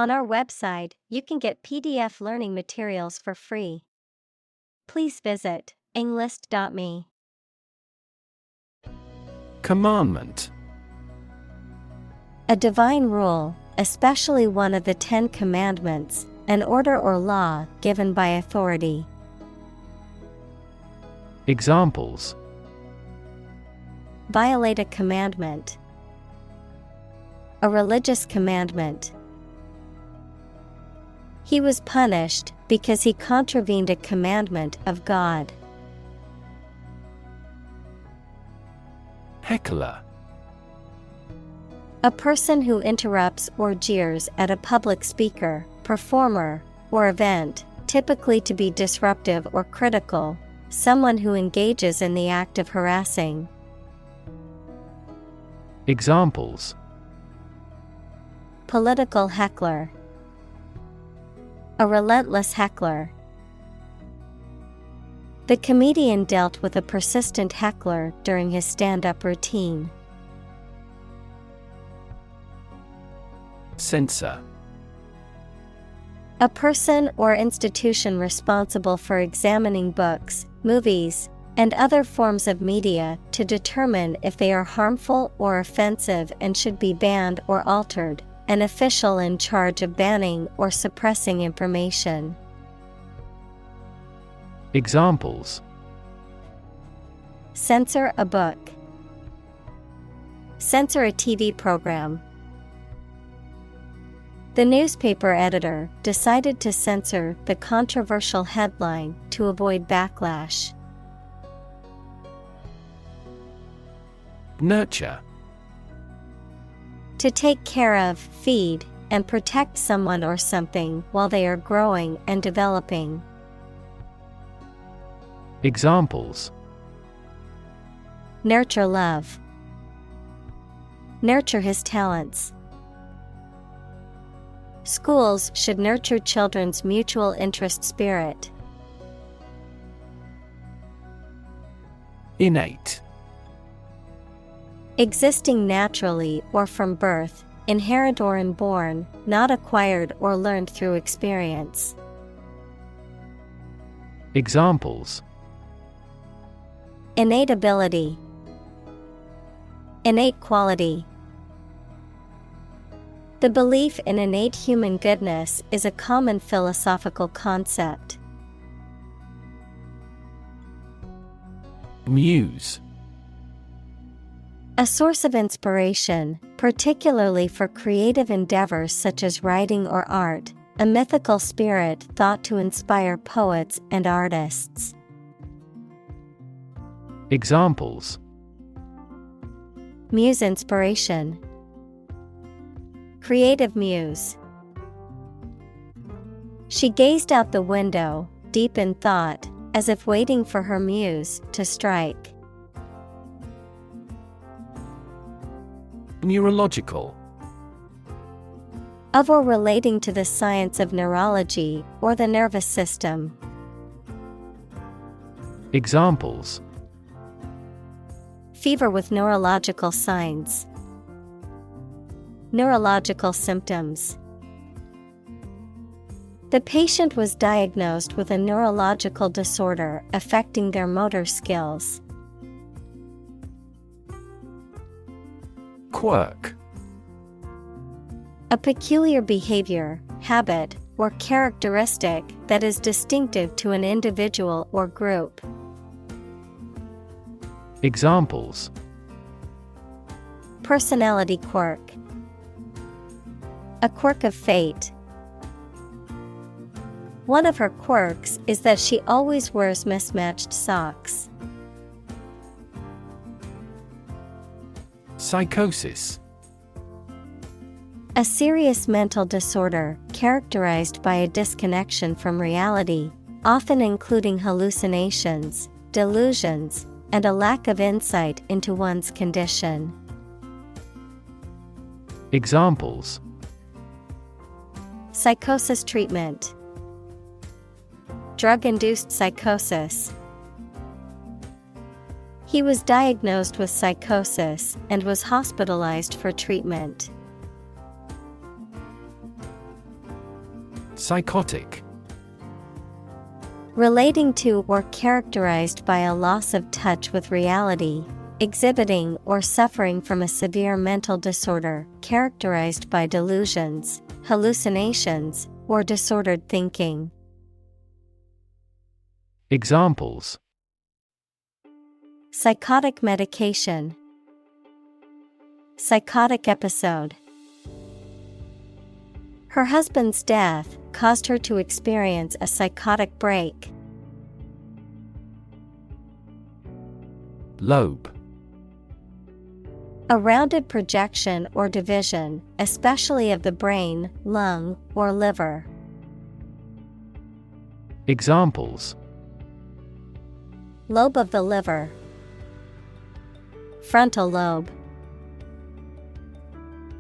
On our website, you can get PDF learning materials for free. Please visit englist.me. Commandment. A divine rule, especially one of the 10 Commandments, an order or law given by authority. Examples: Violate a commandment. A religious commandment. He was punished because he contravened a commandment of God. Heckler. A person who interrupts or jeers at a public speaker, performer, or event, typically to be disruptive or critical, someone who engages in the act of harassing. Examples: Political heckler. A relentless heckler. The comedian dealt with a persistent heckler during his stand-up routine. Censor. A person or institution responsible for examining books, movies, and other forms of media to determine if they are harmful or offensive and should be banned or altered. An official in charge of banning or suppressing information. Examples: Censor a book. Censor a TV program. The newspaper editor decided to censor the controversial headline to avoid backlash. Nurture. To take care of, feed, and protect someone or something while they are growing and developing. Examples: Nurture love. Nurture his talents. Schools should nurture children's mutual interest spirit. Innate. Existing naturally or from birth, inherent or inborn, not acquired or learned through experience. Examples: Innate ability. Innate quality. The belief in innate human goodness is a common philosophical concept. Muse. A source of inspiration, particularly for creative endeavors such as writing or art, a mythical spirit thought to inspire poets and artists. Examples: Muse inspiration. Creative muse. She gazed out the window, deep in thought, as if waiting for her muse to strike. Neurological. Of or relating to the science of neurology or the nervous system. Examples: Fever with neurological signs. Neurological symptoms. The patient was diagnosed with a neurological disorder affecting their motor skills. Quirk. A peculiar behavior, habit, or characteristic that is distinctive to an individual or group. Examples: Personality quirk. A quirk of fate. One of her quirks is that she always wears mismatched socks. Psychosis. A serious mental disorder characterized by a disconnection from reality, often including hallucinations, delusions, and a lack of insight into one's condition. Examples: Psychosis treatment. Drug-induced psychosis. He was diagnosed with psychosis and was hospitalized for treatment. Psychotic. Relating to or characterized by a loss of touch with reality, exhibiting or suffering from a severe mental disorder characterized by delusions, hallucinations, or disordered thinking. Examples: Psychotic medication. Psychotic episode. Her husband's death caused her to experience a psychotic break. Lobe. A rounded projection or division, especially of the brain, lung, or liver. Examples: Lobe of the liver. Frontal lobe.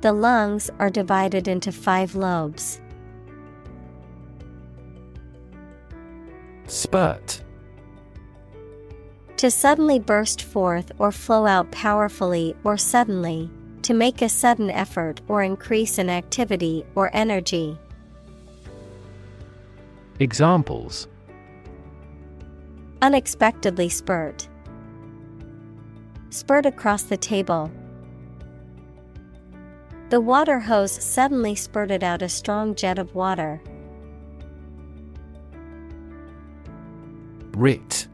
The lungs are divided into 5 lobes. Spurt. To suddenly burst forth or flow out powerfully or suddenly, to make a sudden effort or increase in activity or energy. Examples: Unexpectedly spurt. Spurt across the table. The water hose suddenly spurted out a strong jet of water. Writ.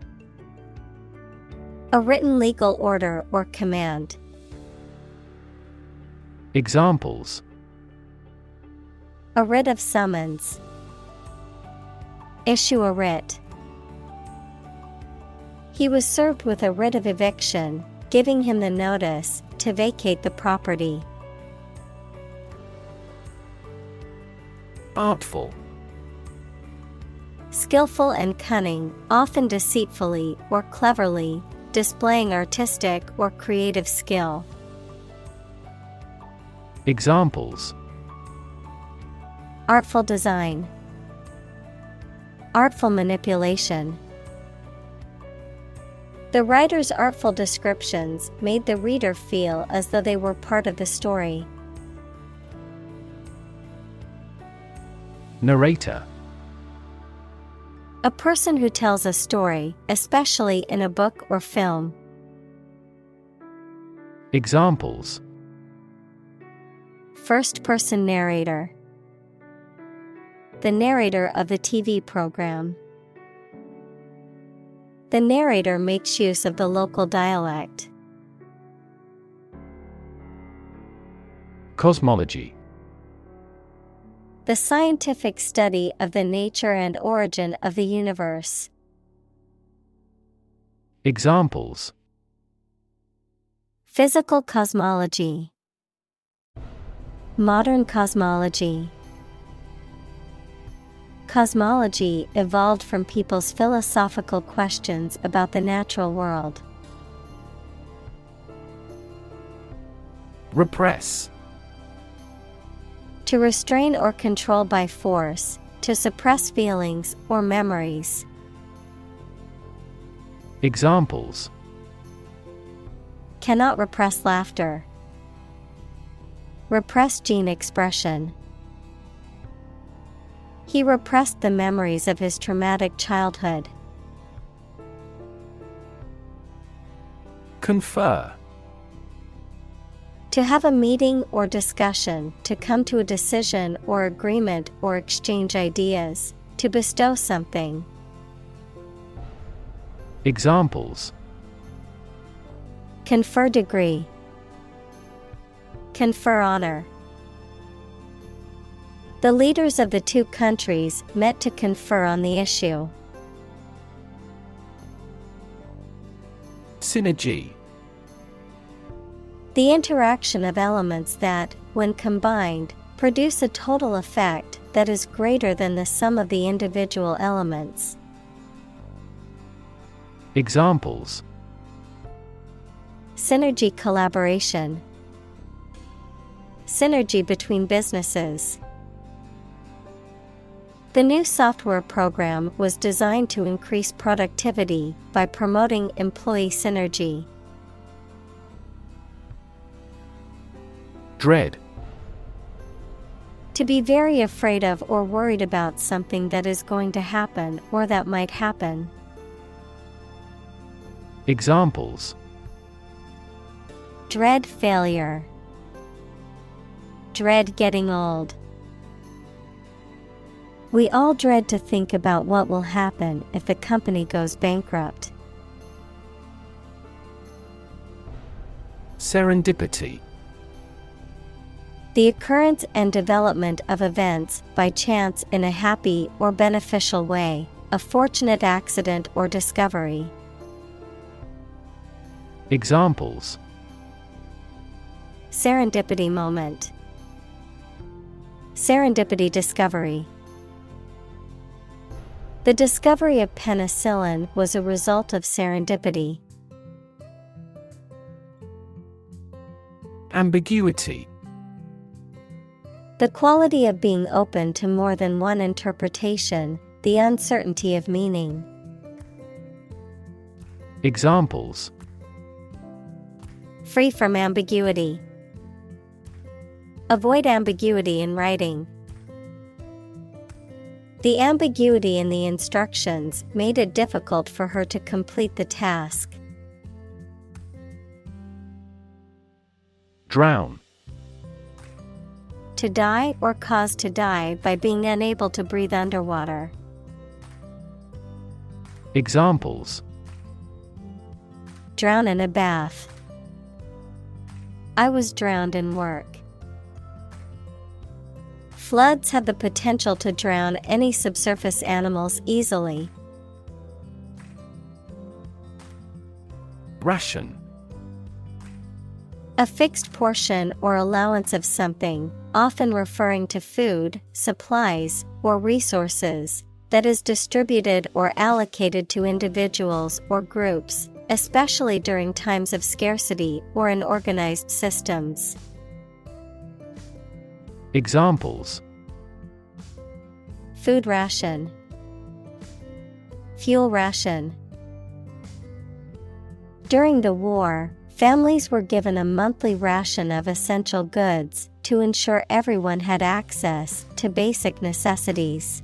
A written legal order or command. Examples: A writ of summons. Issue a writ. He was served with a writ of eviction, giving him the notice to vacate the property. Artful. Skillful and cunning, often deceitfully or cleverly, displaying artistic or creative skill. Examples: Artful design. Artful manipulation. The writer's artful descriptions made the reader feel as though they were part of the story. Narrator. A person who tells a story, especially in a book or film. Examples: First-person narrator. The narrator of the TV program. The narrator makes use of the local dialect. Cosmology. The scientific study of the nature and origin of the universe. Examples: Physical cosmology. Modern cosmology. Cosmology evolved from people's philosophical questions about the natural world. Repress. To restrain or control by force, to suppress feelings or memories. Examples: Cannot repress laughter. Repress gene expression. He repressed the memories of his traumatic childhood. Confer. To have a meeting or discussion, to come to a decision or agreement or exchange ideas, to bestow something. Examples: Confer degree. Confer honor. The leaders of the 2 countries met to confer on the issue. Synergy. The interaction of elements that, when combined, produce a total effect that is greater than the sum of the individual elements. Examples: Synergy collaboration. Synergy between businesses. The new software program was designed to increase productivity by promoting employee synergy. Dread. To be very afraid of or worried about something that is going to happen or that might happen. Examples: Dread failure. Dread getting old. We all dread to think about what will happen if the company goes bankrupt. Serendipity. The occurrence and development of events by chance in a happy or beneficial way, a fortunate accident or discovery. Examples: Serendipity moment. Serendipity discovery. The discovery of penicillin was a result of serendipity. Ambiguity. The quality of being open to more than one interpretation, the uncertainty of meaning. Examples: Free from ambiguity. Avoid ambiguity in writing. The ambiguity in the instructions made it difficult for her to complete the task. Drown. To die or cause to die by being unable to breathe underwater. Examples: Drown in a bath. I was drowned in work. Floods have the potential to drown any subsurface animals easily. Ration. A fixed portion or allowance of something, often referring to food, supplies, or resources, that is distributed or allocated to individuals or groups, especially during times of scarcity or in organized systems. Examples: Food ration. Fuel ration. During the war, families were given a monthly ration of essential goods to ensure everyone had access to basic necessities.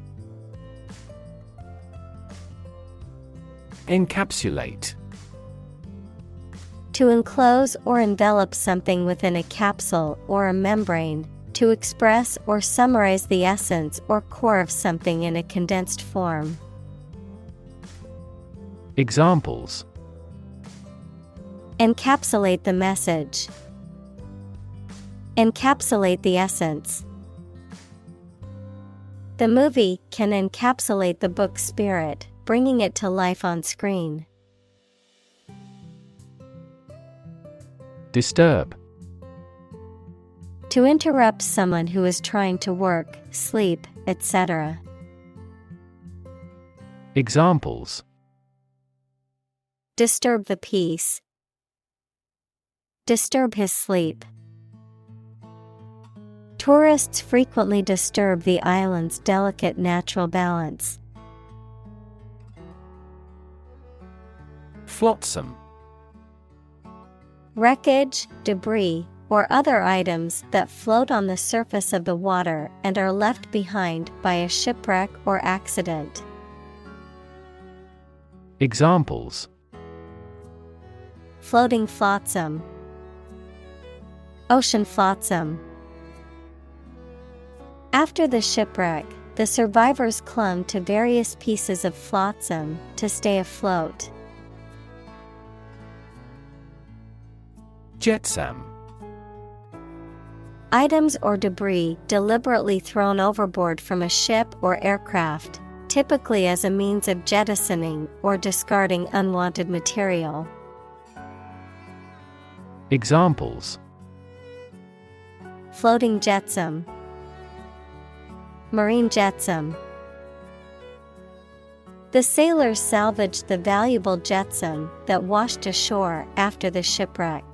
Encapsulate. To enclose or envelop something within a capsule or a membrane, to express or summarize the essence or core of something in a condensed form. Examples: Encapsulate the message. Encapsulate the essence. The movie can encapsulate the book's spirit, bringing it to life on screen. Disturb. To interrupt someone who is trying to work, sleep, etc. Examples: Disturb the peace. Disturb his sleep. Tourists frequently disturb the island's delicate natural balance. Flotsam. Wreckage, debris, or other items that float on the surface of the water and are left behind by a shipwreck or accident. Examples: Floating flotsam. Ocean flotsam. After the shipwreck, the survivors clung to various pieces of flotsam to stay afloat. Jetsam. Items or debris deliberately thrown overboard from a ship or aircraft, typically as a means of jettisoning or discarding unwanted material. Examples: Floating jetsam. Marine jetsam. The sailors salvaged the valuable jetsam that washed ashore after the shipwreck.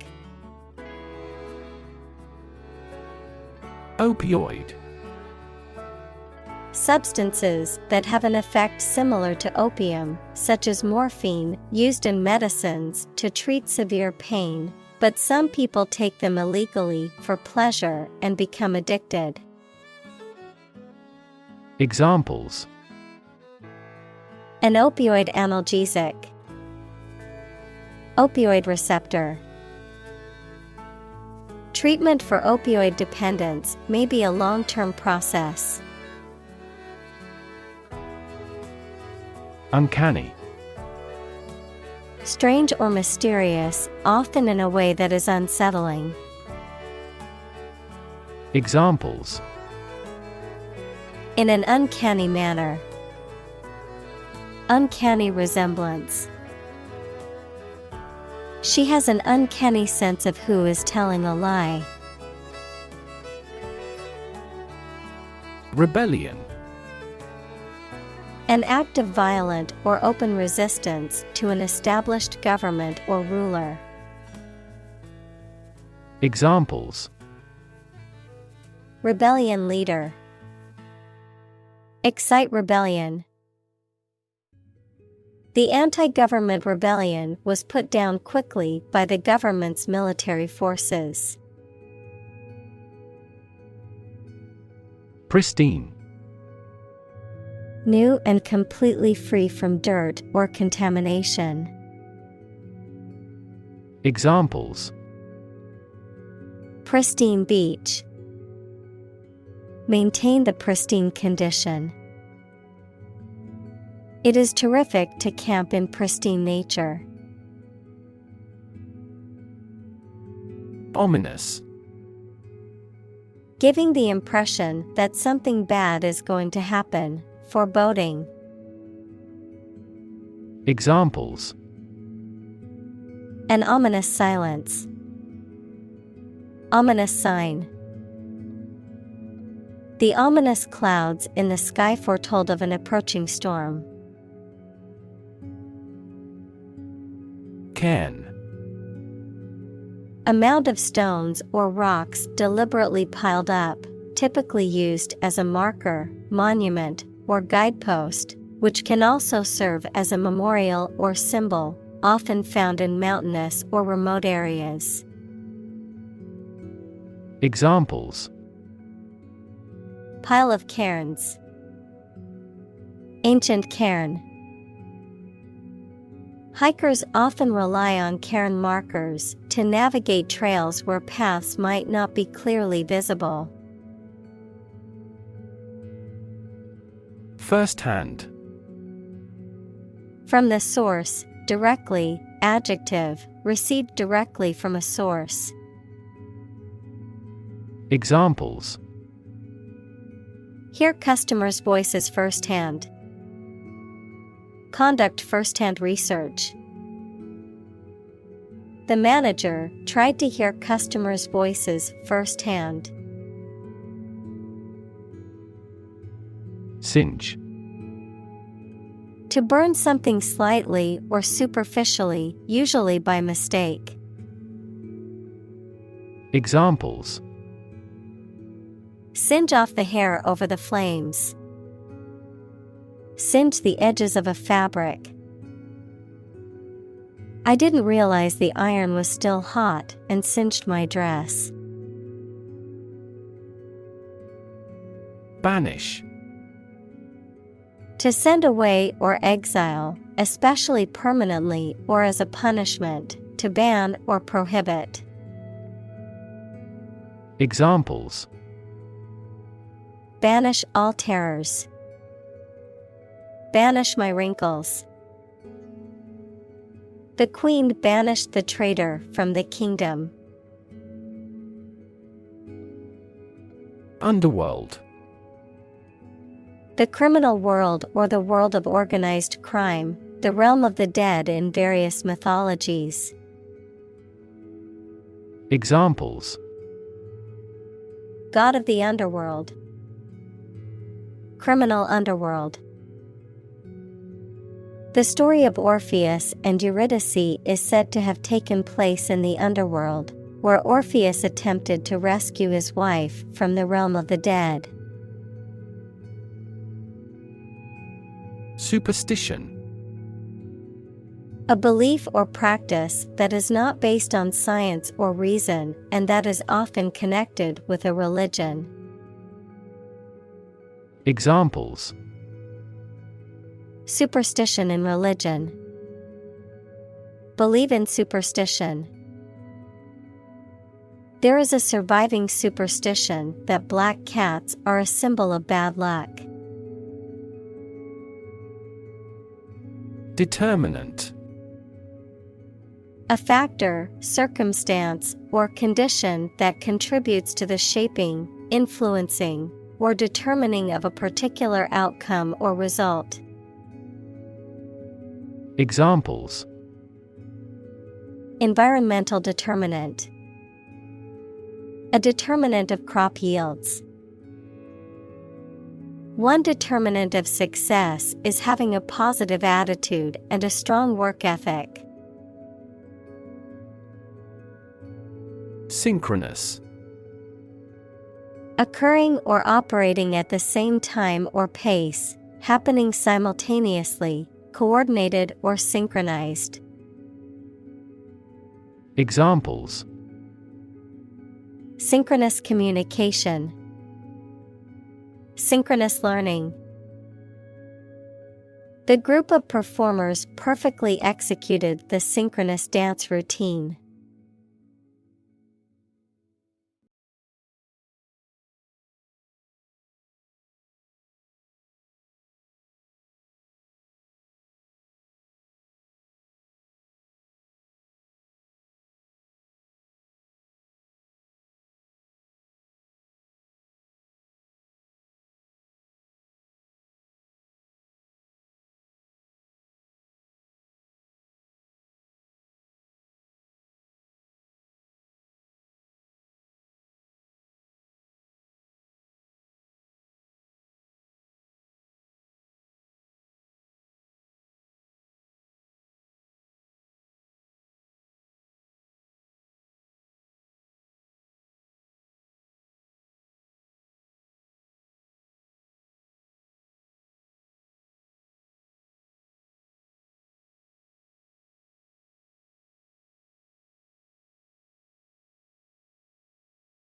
Opioid. Substances that have an effect similar to opium, such as morphine, used in medicines to treat severe pain, but some people take them illegally for pleasure and become addicted. Examples: an opioid analgesic, opioid receptor. Treatment for opioid dependence may be a long-term process. Uncanny. Strange or mysterious, often in a way that is unsettling. Examples: in an uncanny manner, uncanny resemblance. She has an uncanny sense of who is telling a lie. Rebellion. An act of violent or open resistance to an established government or ruler. Examples: rebellion leader, excite rebellion. The anti-government rebellion was put down quickly by the government's military forces. Pristine. New and completely free from dirt or contamination. Examples: pristine beach, maintain the pristine condition. It is terrific to camp in pristine nature. Ominous. Giving the impression that something bad is going to happen, foreboding. Examples: an ominous silence, ominous sign. The ominous clouds in the sky foretold of an approaching storm. Cairn. A mound of stones or rocks deliberately piled up, typically used as a marker, monument, or guidepost, which can also serve as a memorial or symbol, often found in mountainous or remote areas. Examples: pile of cairns, ancient cairn. Hikers often rely on cairn markers to navigate trails where paths might not be clearly visible. First-hand. From the source, directly, adjective, received directly from a source. Examples: hear customers' voices firsthand. Conduct first-hand research. The manager tried to hear customers' voices firsthand. Singe. To burn something slightly or superficially, usually by mistake. Examples: singe off the hair over the flames. Singe the edges of a fabric. I didn't realize the iron was still hot and singed my dress. Banish. To send away or exile, especially permanently or as a punishment, to ban or prohibit. Examples: banish all terrors. Banish my wrinkles. The queen banished the traitor from the kingdom. Underworld. The criminal world or the world of organized crime, the realm of the dead in various mythologies. Examples: God of the underworld. Criminal underworld. The story of Orpheus and Eurydice is said to have taken place in the underworld, where Orpheus attempted to rescue his wife from the realm of the dead. Superstition. A belief or practice that is not based on science or reason and that is often connected with a religion. Examples: superstition in religion. Believe in superstition. There is a surviving superstition that black cats are a symbol of bad luck. Determinant: a factor, circumstance, or condition that contributes to the shaping, influencing, or determining of a particular outcome or result. Examples: environmental determinant. A determinant of crop yields. One determinant of success is having a positive attitude and a strong work ethic. Synchronous: occurring or operating at the same time or pace, happening simultaneously, coordinated or synchronized. Examples: synchronous communication. Synchronous learning. The group of performers perfectly executed the synchronous dance routine.